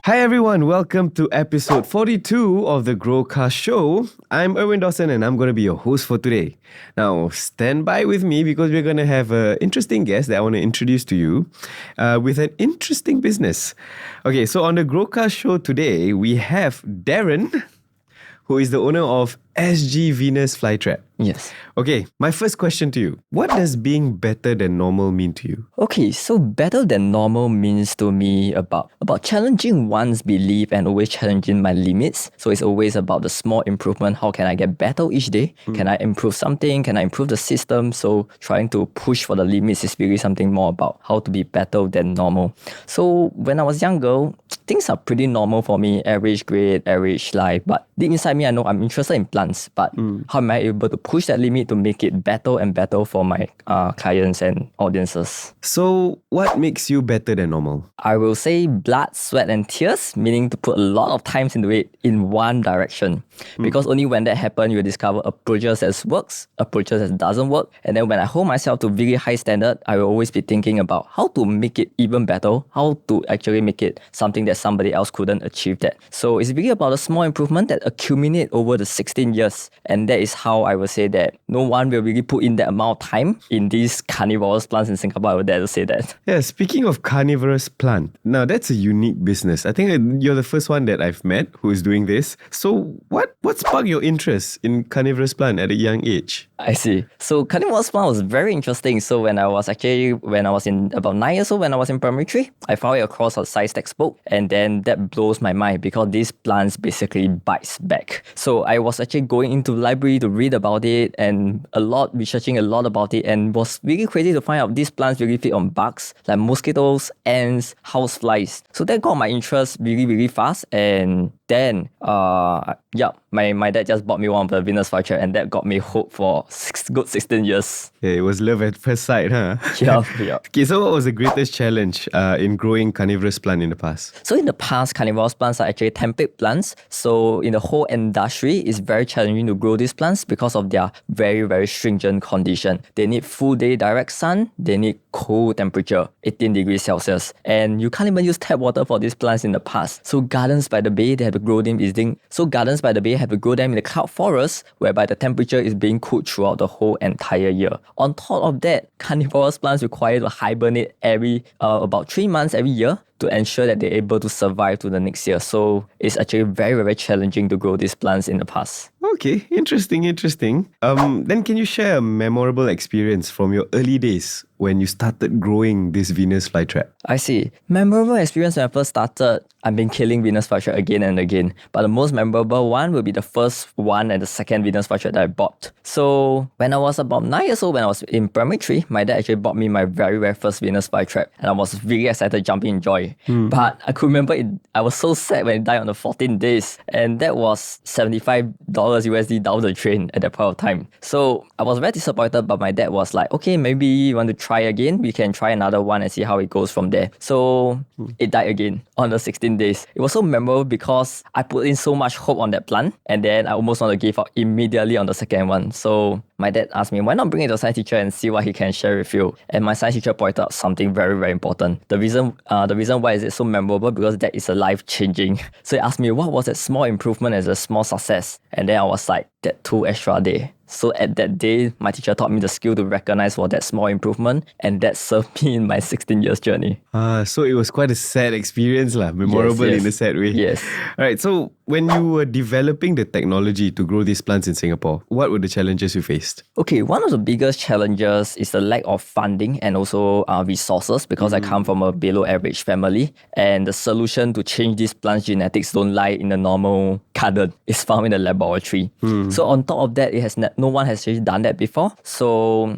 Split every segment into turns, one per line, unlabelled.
Hi everyone, welcome to episode 42 of the GrowCast Show. I'm Erwin Dawson and I'm going to be your host for today. Now, stand by with me because we're going to have an interesting guest that I want to introduce to you with an interesting business. Okay, so on the GrowCast Show today, we have Darren, who is the owner of SGVenusFlytrap.
Yes.
Okay, my first question to you. What does being better than normal mean to you?
Okay, so better than normal means to me about challenging one's belief and always challenging my limits. So it's always about the small improvement. How can I get better each day? Can I improve something? Can I improve the system? So trying to push for the limits is really something more about how to be better than normal. So when I was younger, things are pretty normal for me. Average grade, average life. But deep inside me, I know I'm interested in plants. But how am I able to push that limit to make it better and better for my clients and audiences?
So, what makes you better than normal?
I will say blood, sweat and tears, meaning to put a lot of times into it in one direction. Because only when that happens, you discover approaches that works, approaches that doesn't work. And then when I hold myself to really high standard, I will always be thinking about how to make it even better, how to actually make it something that somebody else couldn't achieve that. So it's really about a small improvement that accumulate over the 16 years. And that is how I will say that no one will really put in that amount of time in these carnivorous plants in Singapore. I would dare to say that.
Yeah, speaking of carnivorous plant, now that's a unique business. I think you're the first one that I've met who is doing this. So what sparked your interest in carnivorous plant at a young age?
I see. So carnivorous plant was very interesting. So when I was in about 9 years old, when I was in primary 3, I found it across a science textbook. And then that blows my mind because these plants basically bites back. So I was actually going into the library to read about it and researching a lot about it, and was really crazy to find out these plants really feed on bugs like mosquitoes, ants, houseflies. So that got my interest really, really fast. And then, my dad just bought me one of the VenusFlytraps, and that got me hooked for good 16 years.
Yeah, it was love at first sight, huh?
Yeah.
Okay, so what was the greatest challenge in growing carnivorous plant in the past?
So in the past, carnivorous plants are actually temperate plants. So in the whole industry, it's very challenging to grow these plants because of their very, very stringent condition. They need full day direct sun. They need cold temperature, 18 degrees Celsius. And you can't even use tap water for these plants in the past. So Gardens by the Bay, they have to grow them Gardens by the Bay have to grow them in the cloud forest, whereby the temperature is being cooled throughout the whole entire year. On top of that, carnivorous plants require to hibernate every about 3 months every year to ensure that they're able to survive to the next year. So it's actually very, very challenging to grow these plants in the past.
Okay, interesting. Then can you share a memorable experience from your early days when you started growing this VenusFlytrap?
I see. Memorable experience when I first started, I've been killing VenusFlytrap again and again. But the most memorable one will be the first one and the second VenusFlytrap that I bought. So when I was about 9 years old, when I was in primary 3, my dad actually bought me my very, very first VenusFlytrap. And I was really excited, jumping in joy. But I could remember I was so sad when it died on the 14 days. And that was $75 USD down the drain at that point of time. So I was very disappointed, but my dad was like, okay, maybe you want to try again. We can try another one and see how it goes from there. So it died again on the 16 days. It was so memorable because I put in so much hope on that plant, and then I almost want to give up immediately on the second one. So my dad asked me, why not bring it to a science teacher and see what he can share with you? And my science teacher pointed out something very, very important. The reason why is it so memorable, because that is a life-changing. So he asked me, what was that small improvement as a small success? And then I was like, that 2 extra day. So at that day, my teacher taught me the skill to recognize for that small improvement, and that served me in my 16 years journey.
So it was quite a sad experience, memorable
Yes.
in a sad way.
Yes.
All right, so when you were developing the technology to grow these plants in Singapore, what were the challenges you faced?
Okay, one of the biggest challenges is the lack of funding and also resources, because I come from a below average family, and the solution to change these plants' genetics don't lie in the normal garden. It's found in the laboratory. So on top of that, no one has actually done that before. So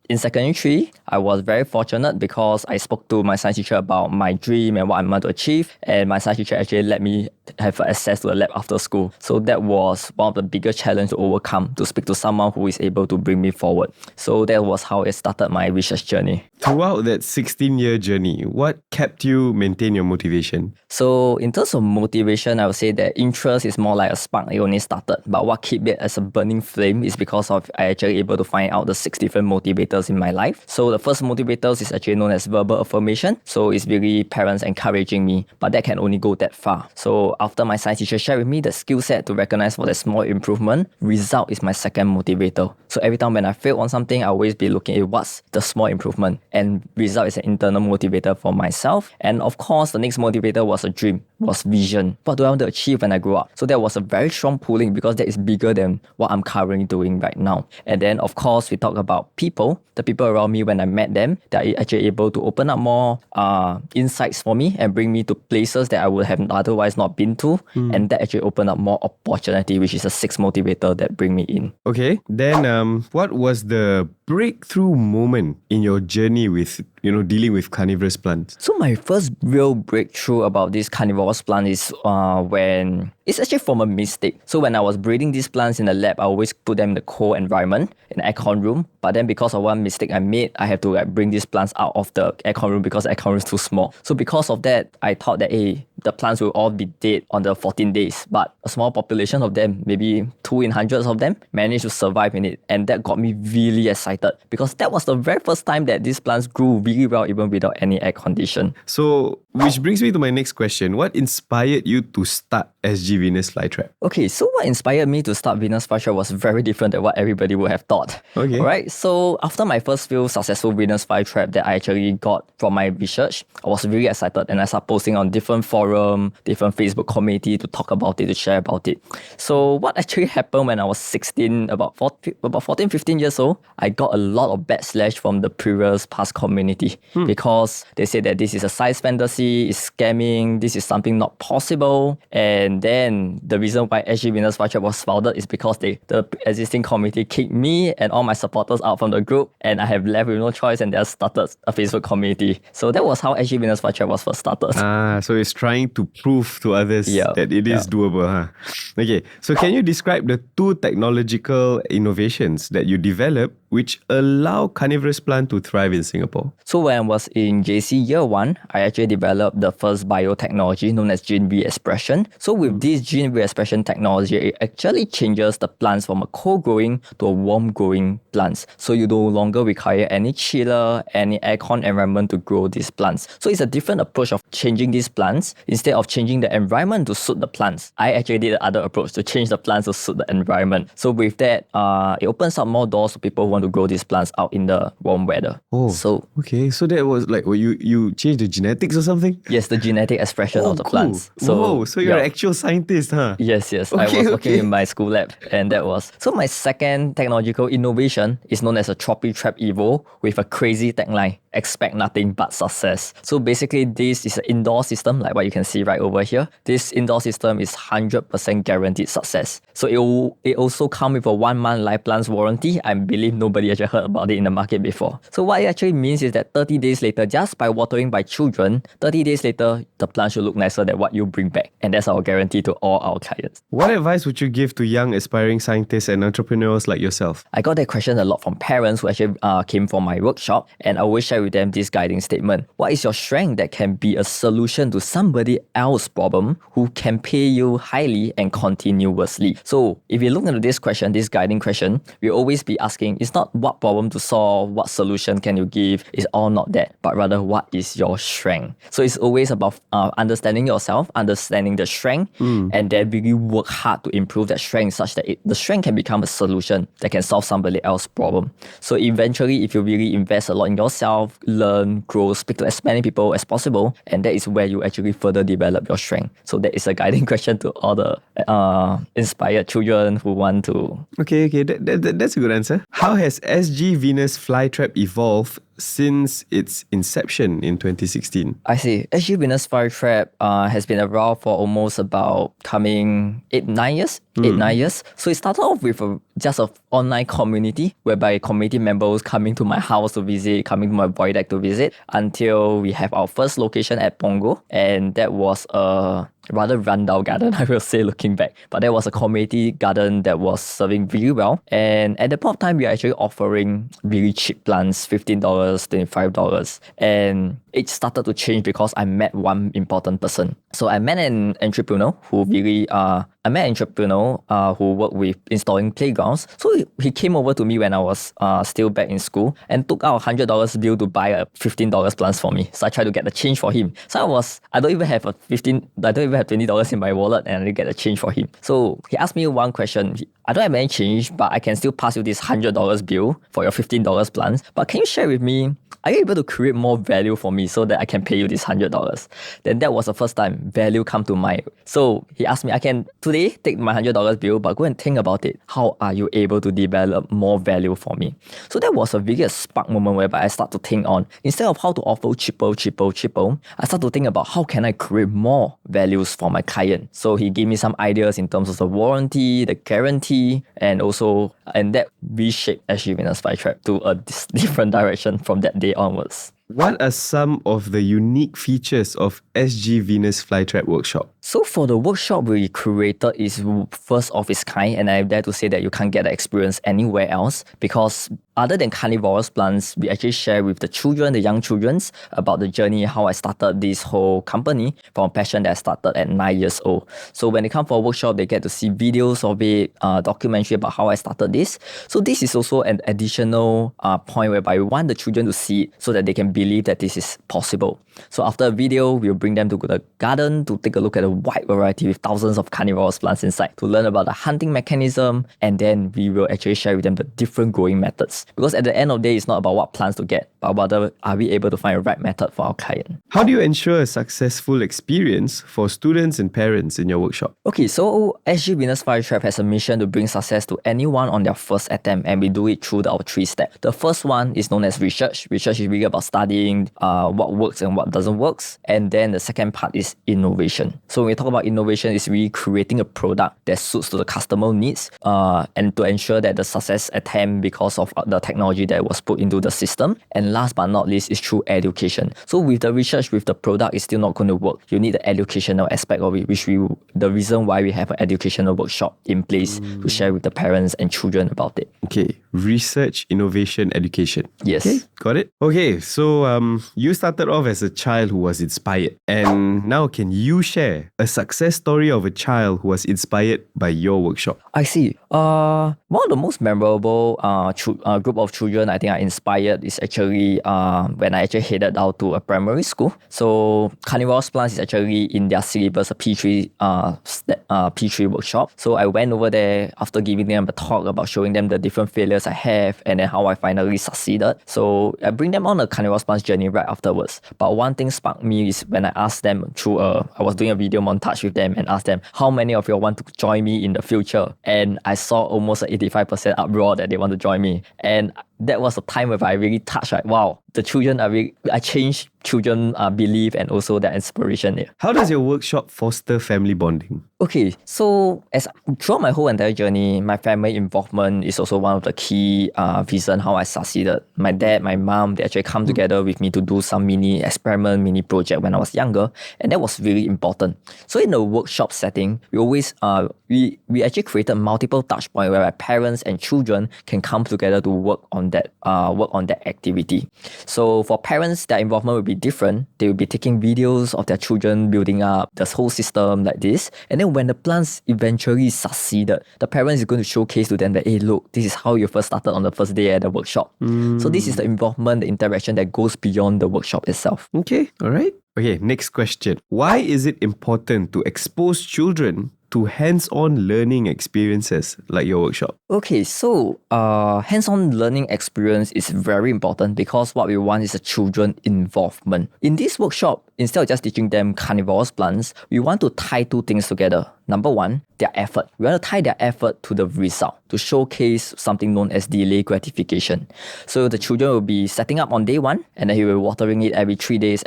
in secondary 3, I was very fortunate because I spoke to my science teacher about my dream and what I want to achieve, and my science teacher actually let me have access to a lab after school. So that was one of the biggest challenges to overcome, to speak to someone who is able to bring me forward. So that was how it started my research journey.
Throughout that 16-year journey, what kept you maintain your motivation?
So in terms of motivation, I would say that interest is more like a spark. It only started. But what kept it as a burning flame is because of I actually able to find out the 6 different motivators motivators in my life. So the first motivators is actually known as verbal affirmation. So it's really parents encouraging me, but that can only go that far. So after my science teacher shared with me the skill set to recognize for the small improvement, result is my second motivator. So every time when I fail on something, I always be looking at what's the small improvement, and result is an internal motivator for myself. And of course, the next motivator was a dream, was vision. What do I want to achieve when I grow up? So that was a very strong pulling because that is bigger than what I'm currently doing right now. And then of course, we talk about people, the people around me when I met them, that are actually able to open up more insights for me and bring me to places that I would have otherwise not been to. And that actually opened up more opportunity, which is a sixth motivator that bring me in.
Okay, then what was the breakthrough moment in your journey with, dealing with carnivorous plants?
So my first real breakthrough about this carnivorous plant is when it's actually from a mistake. So when I was breeding these plants in the lab, I always put them in the cold environment, in the aircon room. But then because of one mistake I made, I have to bring these plants out of the aircon room because the aircon room is too small. So because of that, I thought that the plants will all be dead on the 14 days. But a small population of them, maybe 2 in hundreds of them, managed to survive in it. And that got me really excited because that was the very first time that these plants grew really well even without any air condition.
So, which brings me to my next question. What inspired you to start SGVenusFlytrap?
Okay, so what inspired me to start VenusFlytrap was very different than what everybody would have thought.
Okay.
Alright, so after my first few successful VenusFlytrap that I actually got from my research, I was really excited and I started posting on different forum, different Facebook community to talk about it, to share about it. So what actually happened when I was 16, about 14, 15 years old, I got a lot of backslash from the previous past community because they said that this is a science fantasy, it's scamming, this is something not possible. And then the reason why SGVenusFlytrap was founded is because the existing community kicked me and all my supporters out from the group, and I have left with no choice and they started a Facebook community. So that was how SGVenusFlytrap was first started.
So it's trying to prove to others that it is doable, huh? Okay, so can you describe the 2 technological innovations that you developed which allow carnivorous plant to thrive in Singapore?
So when I was in JC year 1, I actually developed the first biotechnology known as gene re-expression. So with this gene re-expression technology, it actually changes the plants from a cold-growing to a warm-growing plants. So you no longer require any chiller, any aircon environment to grow these plants. So it's a different approach of changing these plants. Instead of changing the environment to suit the plants, I actually did the other approach to change the plants to suit the environment. So with that, it opens up more doors to people who want to grow these plants out in the warm weather.
Okay, so that was like, you changed the genetics or something?
Yes, the genetic expression of the plants.
So you're an actual scientist, huh?
Yes. I was working in my school lab, and that was. So my second technological innovation is known as a Trap Evo with a crazy tagline: expect nothing but success. So basically, this is an indoor system, like what you can see right over here. This indoor system is 100% guaranteed success. So it also comes with a 1-month life plants warranty. I believe nobody actually heard about it in the market before. So what it actually means is that 30 days later, just by watering by children, 30 days later, the plant should look nicer than what you bring back. And that's our guarantee to all our clients.
What advice would you give to young aspiring scientists and entrepreneurs like yourself?
I got that question a lot from parents who actually came from my workshop, and I always share with them this guiding statement. What is your strength that can be a solution to somebody else's problem who can pay you highly and continuously? So if you look into this question, this guiding question, we always be asking, it's not what problem to solve, what solution can you give, it's all not that, but rather what is your strength. So it's always about understanding yourself, understanding the strength, and then really work hard to improve that strength such that the strength can become a solution that can solve somebody else's problem. So eventually, if you really invest a lot in yourself, learn, grow, speak to as many people as possible, and that is where you actually further develop your strength. So that is a guiding question to all the inspired children who want to...
Okay, that's a good answer. How has SGVenusFlytrap evolved since its inception in 2016?
I see. SGVenusFlytrap has been around for almost about coming 9 years. 9 years. So it started off with just an online community whereby community members coming to my house to visit, coming to my void deck to visit, until we have our first location at Punggol, and that was a rather rundown garden, I will say, looking back. But there was a community garden that was serving really well. And at the point of time, we are actually offering really cheap plants, $15, $25. And it started to change because I met one important person. So I met an entrepreneur who really I met an entrepreneur who worked with installing playgrounds. So he came over to me when I was still back in school and took out $100 bill to buy a $15 plants for me. So I tried to get the change for him. So I don't even have $20 in my wallet, and I didn't get the change for him. So he asked me one question. I don't have any change, but I can still pass you this $100 bill for your $15 plants. But can you share with me, are you able to create more value for me so that I can pay you this $100? Then that was the first time value come to mind. So he asked me, I can today take my $100 bill, but go and think about it. How are you able to develop more value for me? So that was a biggest spark moment whereby I start to think on, instead of how to offer cheaper, I start to think about how can I create more values for my client. So he gave me some ideas in terms of the warranty, the guarantee, and that reshaped SGVenusFlytrap to a different direction from that day onwards.
What are some of the unique features of SGVenusFlytrap workshop?
So for the workshop we created is first of its kind, and I dare to say that you can't get the experience anywhere else, because other than carnivorous plants, we actually share with the children, the young children, about the journey, how I started this whole company from a passion that I started at 9 years old. So when they come for a workshop, they get to see videos of it, documentary about how I started this. So this is also an additional point whereby we want the children to see it so that they can believe that this is possible. So after a video, we'll bring them to the garden to take a look at a wide variety with thousands of carnivorous plants inside to learn about the hunting mechanism, and then we will actually share with them the different growing methods. Because at the end of the day, it's not about what plants to get, but whether are we able to find a right method for our client.
How do you ensure a successful experience for students and parents in your workshop?
Okay, so SGVenusFlytrap has a mission to bring success to anyone on their first attempt, and we do it through our 3 steps. The first one is known as research. Research is really about studying what works and what doesn't work. And then the second part is innovation. So when we talk about innovation, it's really creating a product that suits to the customer needs and to ensure that the success attempt because of the technology that was put into the system. And last but not least is through education. So with the research, with the product, it's still not going to work. You need the educational aspect of it, the reason why we have an educational workshop in place to share with the parents and children about it.
Okay, research, innovation, education.
Yes.
Okay, got it. Okay, so you started off as a child who was inspired, and now can you share a success story of a child who was inspired by your workshop?
I see. One of the most memorable group of children I think I inspired is actually when I actually headed out to a primary school. So Carnivorous plants is actually in their syllabus a P3 workshop. So I went over there after giving them a talk about showing them the different failures I have and then how I finally succeeded. So I bring them on a Carnivorous plants journey right afterwards. But one thing sparked me is when I asked them I was doing a video montage with them and asked them, how many of you want to join me in the future? And I saw almost an 85% uproar that they want to join me. And that was a time where I really touched, like, wow, the children I changed children belief and also their inspiration there.
How does your workshop foster family bonding?
Okay, so throughout my whole entire journey, my family involvement is also one of the key reasons how I succeeded. My dad, my mom, they actually come together with me to do some mini experiment, mini project when I was younger, and that was really important. So in the workshop setting, we always we actually created multiple touch points where parents and children can come together to work on that activity. So for parents, their involvement will be different. They will be taking videos of their children building up the whole system like this. And then when the plants eventually succeeded, the parents is going to showcase to them that, hey, look, this is how you first started on the first day at the workshop. So this is the involvement, the interaction that goes beyond the workshop itself.
Okay, all right. Okay, next question. Why is it important to expose children to hands-on learning experiences like your workshop?
Okay, so hands-on learning experience is very important because what we want is a children involvement. In this workshop, instead of just teaching them carnivorous plants, we want to tie 2 things together. Number 1, their effort. We want to tie their effort to the result, to showcase something known as delay gratification. So the children will be setting up on day 1, and then he will be watering it every 3 days,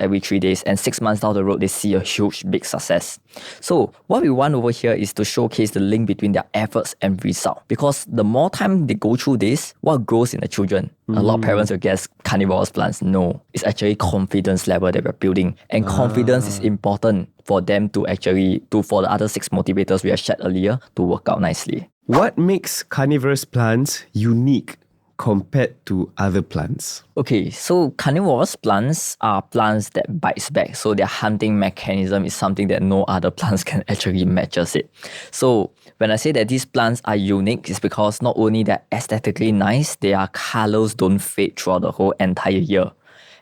and 6 months down the road, they see a huge, big success. So what we want over here is to showcase the link between their efforts and result. Because the more time they go through this, what grows in the children? A lot of parents will guess carnivorous plants. No, it's actually confidence level that we're building. And confidence is important for them to for the other 6 motivators we have shared earlier to work out nicely.
What makes carnivorous plants unique compared to other plants?
Okay, so carnivorous plants are plants that bites back. So their hunting mechanism is something that no other plants can actually matches it. So when I say that these plants are unique, it's because not only they're aesthetically nice, their colors don't fade throughout the whole entire year.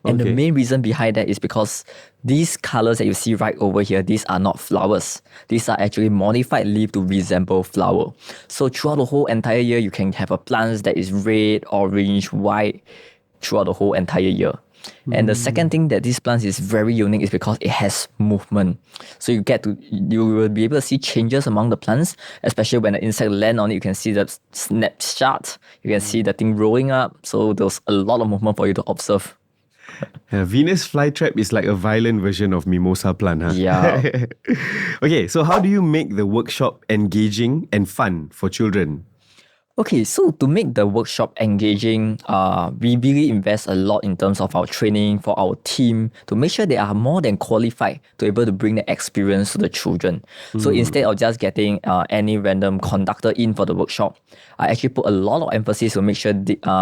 And the main reason behind that is because these colors that you see right over here, these are not flowers. These are actually modified leaf to resemble flower. So throughout the whole entire year, you can have a plant that is red, orange, white throughout the whole entire year. And the second thing that this plant is very unique is because it has movement. So you will be able to see changes among the plants, especially when the insect land on it, you can see the snapshot, you can see the thing rolling up. So there's a lot of movement for you to observe.
Venus flytrap is like a violent version of mimosa plant, huh?
Yeah.
Okay, so how do you make the workshop engaging and fun for children?
Okay, so to make the workshop engaging, we really invest a lot in terms of our training for our team to make sure they are more than qualified to be able to bring the experience to the children. So instead of just getting any random conductor in for the workshop, I actually put a lot of emphasis to make sure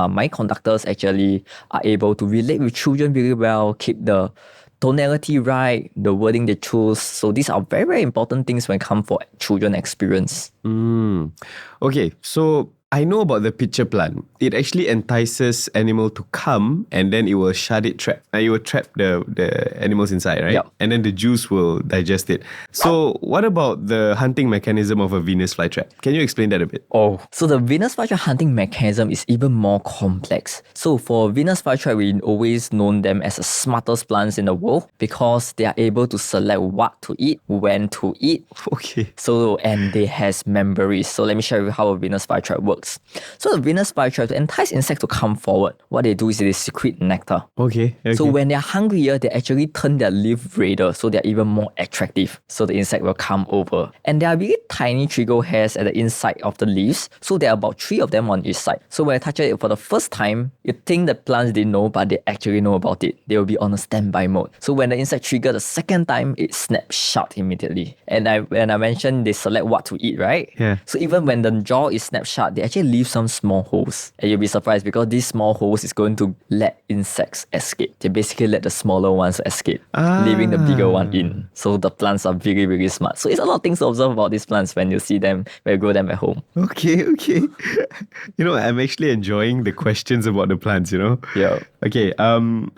my conductors actually are able to relate with children really well, keep the tonality right, the wording they choose. So these are very, very important things when it comes for children experience.
Okay, so I know about the pitcher plant. It actually entices animal to come and then it will shut it trap. It will trap the animals inside, right?
Yep.
And then the juice will digest it. So what about the hunting mechanism of a Venus flytrap? Can you explain that a bit?
Oh, so the Venus flytrap hunting mechanism is even more complex. So for Venus flytrap, we always known them as the smartest plants in the world because they are able to select what to eat, when to eat.
Okay.
So, and they has memories. So let me share with you how a Venus flytrap works. So the Venus flytrap, to entice insects to come forward, what they do is they secrete nectar.
Okay.
So when they're hungrier, they actually turn their leaf redder, so they're even more attractive. So the insect will come over. And there are really tiny trigger hairs at the inside of the leaves. So there are about 3 of them on each side. So when I touch it for the first time, you think the plants didn't know, but they actually know about it. They will be on a standby mode. So when the insect trigger the second time, it snaps shut immediately. And when I mentioned they select what to eat, right?
Yeah.
So even when the jaw is snapped shut, they actually leave some small holes. And you'll be surprised because these small holes is going to let insects escape. They basically let the smaller ones escape, leaving the bigger one in. So the plants are really, really smart. So it's a lot of things to observe about these plants when you see them, when you grow them at home.
Okay. I'm actually enjoying the questions about the plants,
Yeah.
Okay,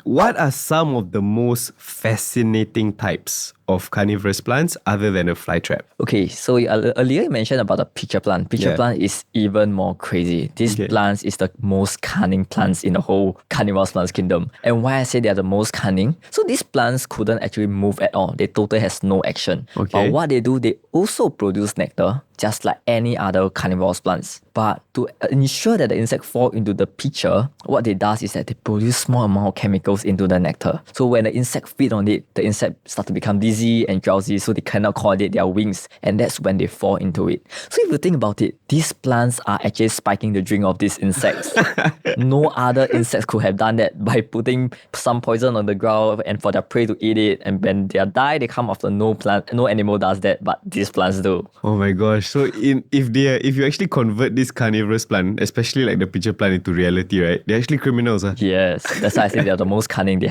what are some of the most fascinating types of carnivorous plants other than a flytrap?
Okay, so earlier you mentioned about the pitcher plant. Pitcher plant is even more crazy. This plant is the most cunning plants in the whole carnivorous plants kingdom. And why I say they are the most cunning? So these plants couldn't actually move at all. They totally has no action.
Okay.
But what they do, they also produce nectar, just like any other carnivorous plants. But to ensure that the insect fall into the pitcher, what they does is that they produce small amount of chemicals into the nectar. So when the insect feed on it, the insect start to become dizzy and drowsy, so they cannot coordinate their wings, and that's when they fall into it. So if you think about it, these plants are actually spiking the drink of these insects. No other insects could have done that by putting some poison on the ground and for their prey to eat it, and when they die, they come after. No animal does that, but these plants do.
Oh my gosh. So if you actually convert this carnivorous plant, especially like the pitcher plant, into reality, right? They're actually criminals, huh?
Yes, that's why I say they are the most cunning. They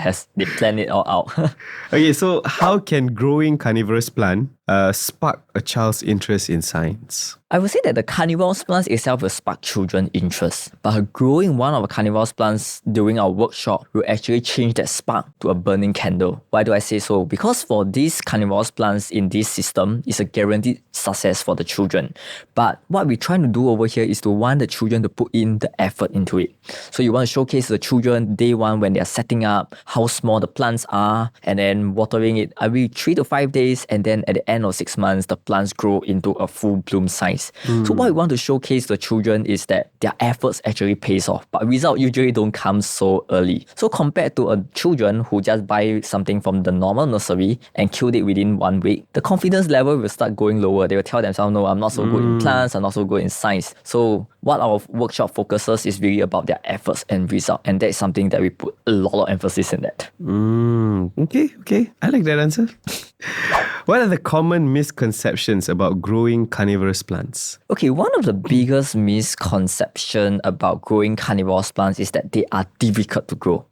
plan it all out.
Okay, so how can growing carnivorous plant spark a child's interest in science?
I would say that the carnivorous plants itself will spark children's interest, but growing one of the carnivorous plants during our workshop will actually change that spark to a burning candle. Why do I say so? Because for these carnivorous plants in this system, it's a guaranteed success for the children. But what we're trying to do over here is to want the children to put in the effort into it. So you want to showcase the children day one when they're setting up, how small the plants are, and then watering it every 3 to 5 days, and then at the end of 6 months, the plants grow into a full bloom size. So what we want to showcase the children is that their efforts actually pays off, but results usually don't come so early. So compared to a children who just buy something from the normal nursery and killed it within 1 week, the confidence level will start going lower. They will tell themselves, no, I'm not so good in plants, I'm not so good in science. So what our workshop focuses is really about their efforts and result, and that is something that we put a lot of emphasis in that.
Okay. I like that answer. What are the common misconceptions about growing carnivorous plants?
Okay, one of the biggest misconception about growing carnivorous plants is that they are difficult to grow.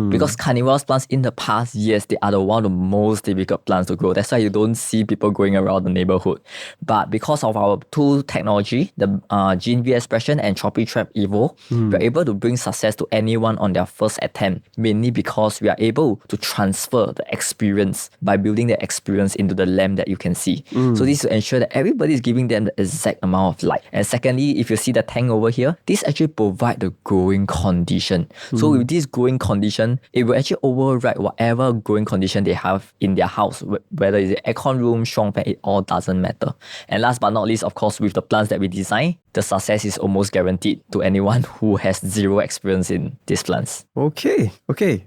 Because carnivorous plants in the past years, they are one of the most difficult plants to grow. That's why you don't see people going around the neighborhood. But because of our tool technology, the gene expression and Flytrap Evo, we're able to bring success to anyone on their first attempt, mainly because we are able to transfer the experience by building the experience into the lamp that you can see. So this to ensure that everybody is giving them the exact amount of light. And secondly, if you see the tank over here, this actually provide the growing condition. So with this growing condition, it will actually override whatever growing condition they have in their house, whether it's the aircon room, strong fan, it all doesn't matter. And last but not least, of course, with the plants that we design, the success is almost guaranteed to anyone who has zero experience in these plants.
Okay.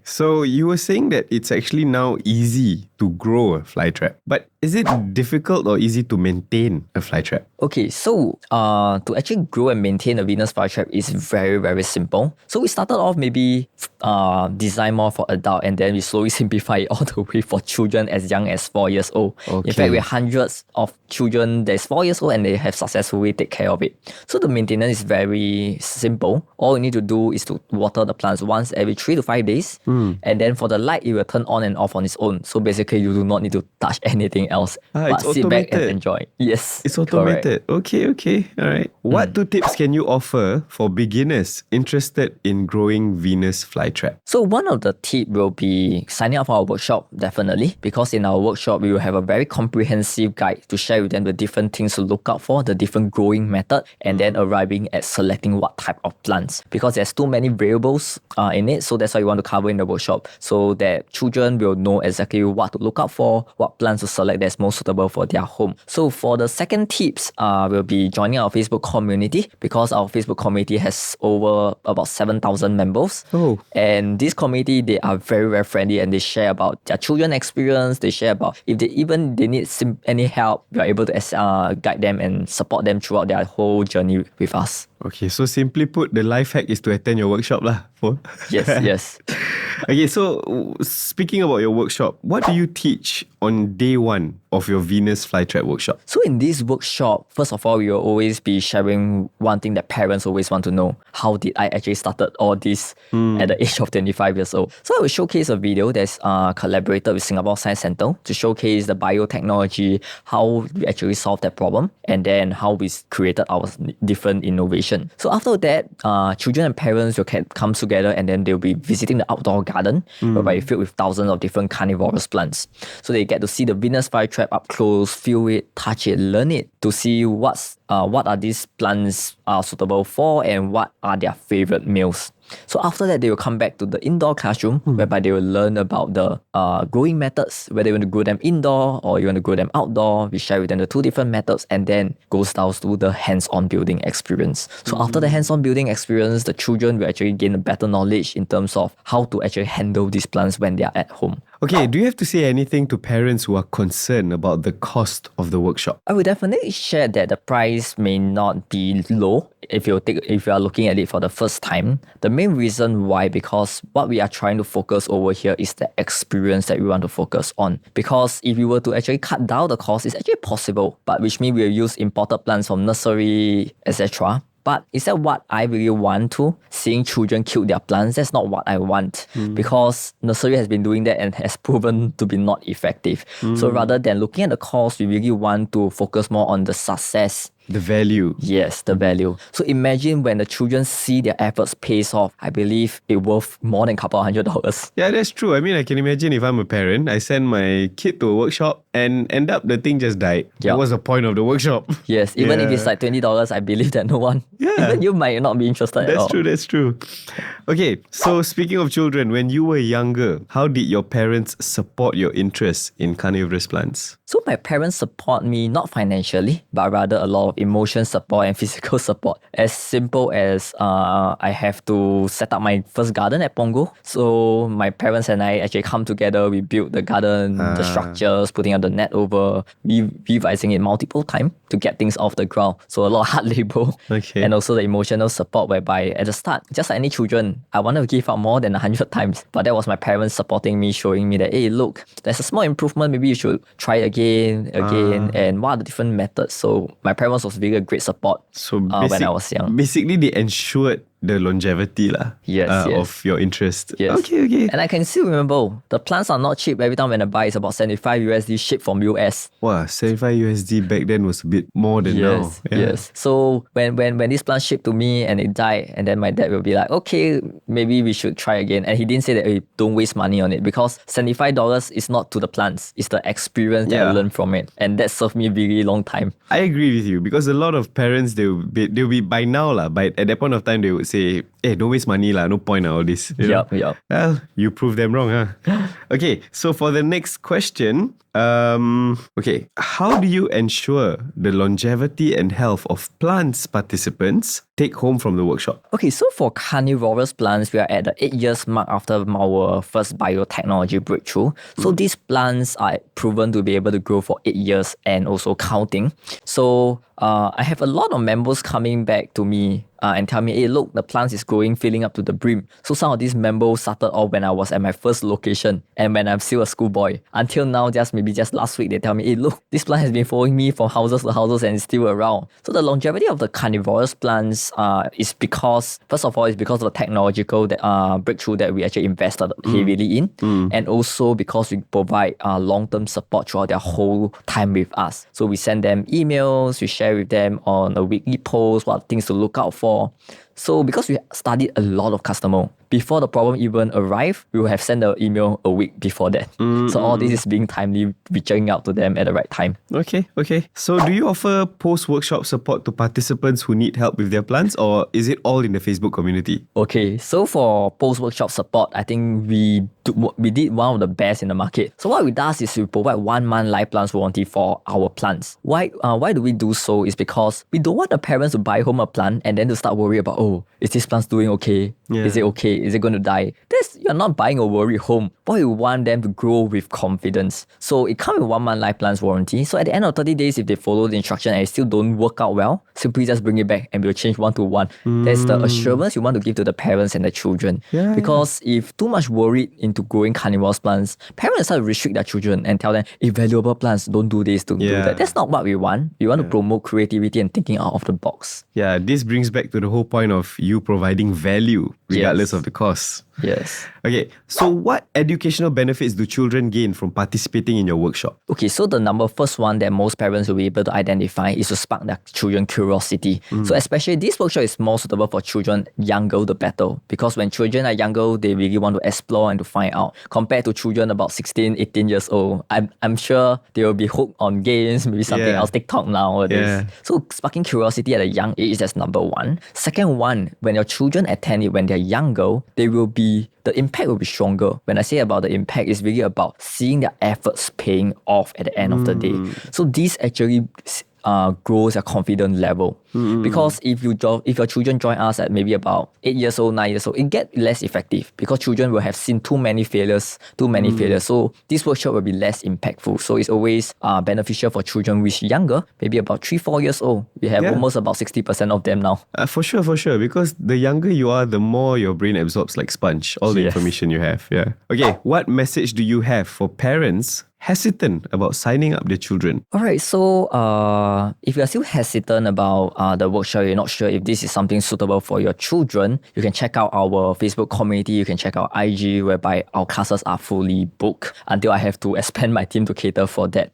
So you were saying that it's actually now easy to grow a flytrap. But is it difficult or easy to maintain a flytrap?
Okay, so to actually grow and maintain a Venus flytrap is very, very simple. So we started off maybe design more for adult, and then we slowly simplify it all the way for children as young as 4 years old.
Okay.
In fact, we have hundreds of children that's 4 years old and they have successfully take care of it. So the maintenance is very simple. All you need to do is to water the plants once every 3 to 5 days. And then for the light, it will turn on and off on its own. So basically, you do not need to touch anything else. But
it's
sit back and
automated.
enjoy. Yes.
It's
correct.
automated. Okay. All right. What 2 tips can you offer for beginners interested in growing Venus flytrap?
So one of the tip will be signing up for our workshop, definitely, because in our workshop, we will have a very comprehensive guide to share with them the different things to look out for, the different growing method, and then arriving at selecting what type of plants. Because there's too many variables in it, so that's why we want to cover in the workshop, so that children will know exactly what to look out for, what plants to select that's most suitable for their home. So for the second tips, we'll be joining our Facebook community, because our Facebook community has over about 7,000 members.
Oh.
And this community, they are very, very friendly, and they share about their children experience. They share about if they need any help, we are able to guide them and support them throughout their whole journey with us.
Okay, so simply put, the life hack is to attend your workshop lah.
Yes.
Okay, so speaking about your workshop, what do you teach on day 1 of your Venus flytrap workshop?
So in this workshop, first of all, we will always be sharing one thing that parents always want to know. How did I actually started all this at the age of 25 years old? So I will showcase a video that's collaborated with Singapore Science Centre to showcase the biotechnology, how we actually solved that problem, and then how we created our different innovation. So after that, children and parents will come together, and then they'll be visiting the outdoor garden, whereby it's filled with thousands of different carnivorous plants. So they get to see the Venus flytrap up close, feel it, touch it, learn it, to see what are these plants suitable for and what are their favorite meals. So after that, they will come back to the indoor classroom, whereby they will learn about the growing methods, whether you want to grow them indoor or you want to grow them outdoor. We share with them the 2 different methods, and then goes down to the hands-on building experience. So after the hands-on building experience, the children will actually gain a better knowledge in terms of how to actually handle these plants when they are at home.
Okay, do you have to say anything to parents who are concerned about the cost of the workshop?
I would definitely share that the price may not be low if you are looking at it for the first time. The main reason why, because what we are trying to focus over here is the experience that we want to focus on. Because if you were to actually cut down the cost, it's actually possible, but which means we'll use imported plants from nursery, etc. But is that what I really want to? Seeing children kill their plants, that's not what I want. Because nursery has been doing that and has proven to be not effective. So rather than looking at the cost, we really want to focus more on the success.
The value.
Yes, the value. So imagine when the children see their efforts pays off, I believe it worth more than a couple $100.
Yeah, that's true. I mean, I can imagine if I'm a parent, I send my kid to a workshop and end up the thing just died.
Yeah.
What's the point of the workshop?
Yes, even if it's like $20, I believe that no one, even you might not be interested at all.
That's true. Okay, so speaking of children, when you were younger, how did your parents support your interest in carnivorous plants?
So my parents support me not financially, but rather a lot of emotion support and physical support. As simple as I have to set up my first garden at Punggol. So my parents and I actually come together, we build the garden, the structures, putting out on the net over, revising it multiple times to get things off the ground. So a lot of hard labor.
Okay.
And also the emotional support whereby at the start, just like any children, I wanted to give up more than 100 times. But that was my parents supporting me, showing me that, hey, look, there's a small improvement. Maybe you should try again, and what are the different methods. So my parents was really a great support when I was young.
Basically, they ensured the longevity of your interest.
Yes.
Okay.
And I can still remember, the plants are not cheap. Every time when I buy, it's about 75 USD shipped from US.
Wow, 75 USD back then was a bit more than now.
Yes. So when this plant shipped to me and it died, and then my dad will be like, okay, maybe we should try again. And he didn't say that, hey, don't waste money on it, because $75 is not to the plants. It's the experience that I learned from it. And that served me a really long time.
I agree with you, because a lot of parents, they'll be by now, but at that point of time, they would say, hey, don't waste money, no point all this.
Yep.
Well, you proved them wrong, huh? Okay, so for the next question, how do you ensure the longevity and health of plants participants take home from the workshop?
Okay, so for carnivorous plants, we are at the 8 years mark after our first biotechnology breakthrough. So these plants are proven to be able to grow for 8 years and also counting. So I have a lot of members coming back to me and tell me, hey, look, the plants is growing, filling up to the brim. So some of these members started off when I was at my first location and when I'm still a schoolboy. Until now, maybe just last week, they tell me, hey, look, this plant has been following me from houses to houses and is still around. So the longevity of the carnivorous plants is because, first of all, it's because of the technological breakthrough that we actually invested heavily in. And also because we provide long-term support throughout their whole time with us. So we send them emails, we share with them on a weekly post, what things to look out for. So because we studied a lot of customers, before the problem even arrived, we will have sent the email a week before that. So all this is being timely, reaching out to them at the right time.
Okay. So do you offer post-workshop support to participants who need help with their plants, or is it all in the Facebook community?
Okay, so for post-workshop support, I think we did one of the best in the market. So what we do is we provide 1 month live plants warranty for our plants. Why do we do so? Is because we don't want the parents to buy home a plant and then to start worry about, oh, is this plant doing okay?
Yeah.
Is it okay? Is it going to die? You're not buying a worry home. But we want them to grow with confidence. So it comes with 1 month life plans warranty. So at the end of 30 days, if they follow the instruction and it still don't work out well, simply just bring it back and we'll change 1 to 1. That's the assurance you want to give to the parents and the children. Because if too much worried into growing carnivorous plants, parents start to restrict their children and tell them, if valuable plants, don't do this, don't do that. That's not what we want. We want to promote creativity and thinking out of the box.
Yeah, this brings back to the whole point of you providing value regardless of the cost.
Yes.
Okay, so what educational benefits do children gain from participating in your workshop?
Okay, so the first one that most parents will be able to identify is to spark their children's curiosity. So especially this workshop is more suitable for children younger the better, because when children are younger, they really want to explore and to find out. Compared to children about 16, 18 years old, I'm sure they will be hooked on games, maybe something else, TikTok nowadays. So sparking curiosity at a young age, that's number one. Second one, when your children attend it when they're younger, the impact will be stronger. When I say about the impact, it's really about seeing their efforts paying off at the end of the day. So this actually grows their confidence level. Because if your children join us at maybe about 8 years old, 9 years old, it gets less effective because children will have seen too many failures. So this workshop will be less impactful. So it's always beneficial for children which younger, maybe about 3-4 years old. We have almost about 60% of them now.
For sure. Because the younger you are, the more your brain absorbs like sponge, all the information you have. Okay, what message do you have for parents hesitant about signing up their children?
Alright, so if you're still hesitant about the workshop, you're not sure if this is something suitable for your children, you can check out our Facebook community, you can check out IG, whereby our classes are fully booked until I have to expand my team to cater for that.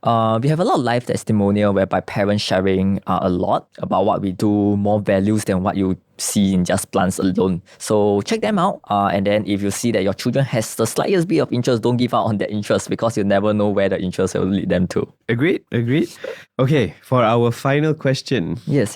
We have a lot of live testimonial whereby parents sharing a lot about what we do, more values than what you see in just plants alone. So check them out. And then if you see that your children has the slightest bit of interest, don't give up on that interest, because you never know where the interest will lead them to.
Agreed. Okay, for our final question.
Yes.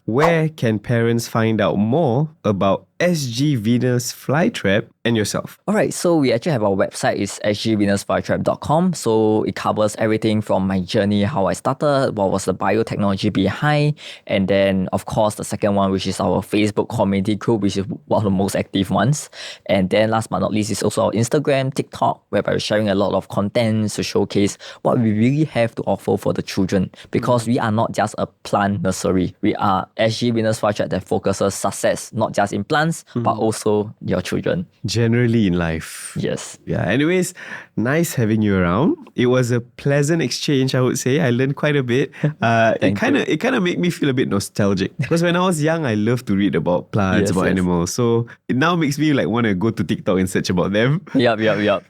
Where can parents find out more about SGVenusFlytrap, and yourself.
Alright, so we actually have our website is SGVenusFlytrap.com. So it covers everything from my journey, how I started, what was the biotechnology behind, and then of course the second one, which is our Facebook community group, which is one of the most active ones. And then last but not least is also our Instagram, TikTok, whereby we're sharing a lot of content to showcase what we really have to offer for the children. Because we are not just a plant nursery. We are SGVenusFlytrap that focuses success, not just in plants, but also your children.
Generally in life.
Yes.
Yeah, anyways, nice having you around. It was a pleasant exchange, I would say. I learned quite a bit. It kind of made me feel a bit nostalgic. Because when I was young, I loved to read about plants, about animals. So it now makes me like want to go to TikTok and search about them.
Yup.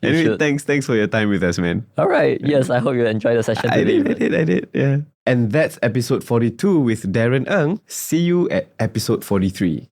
Anyway, thanks for your time with us, man.
Alright, yes, I hope you enjoyed the session today.
I did, yeah. And that's episode 42 with Darren Ng. See you at episode 43.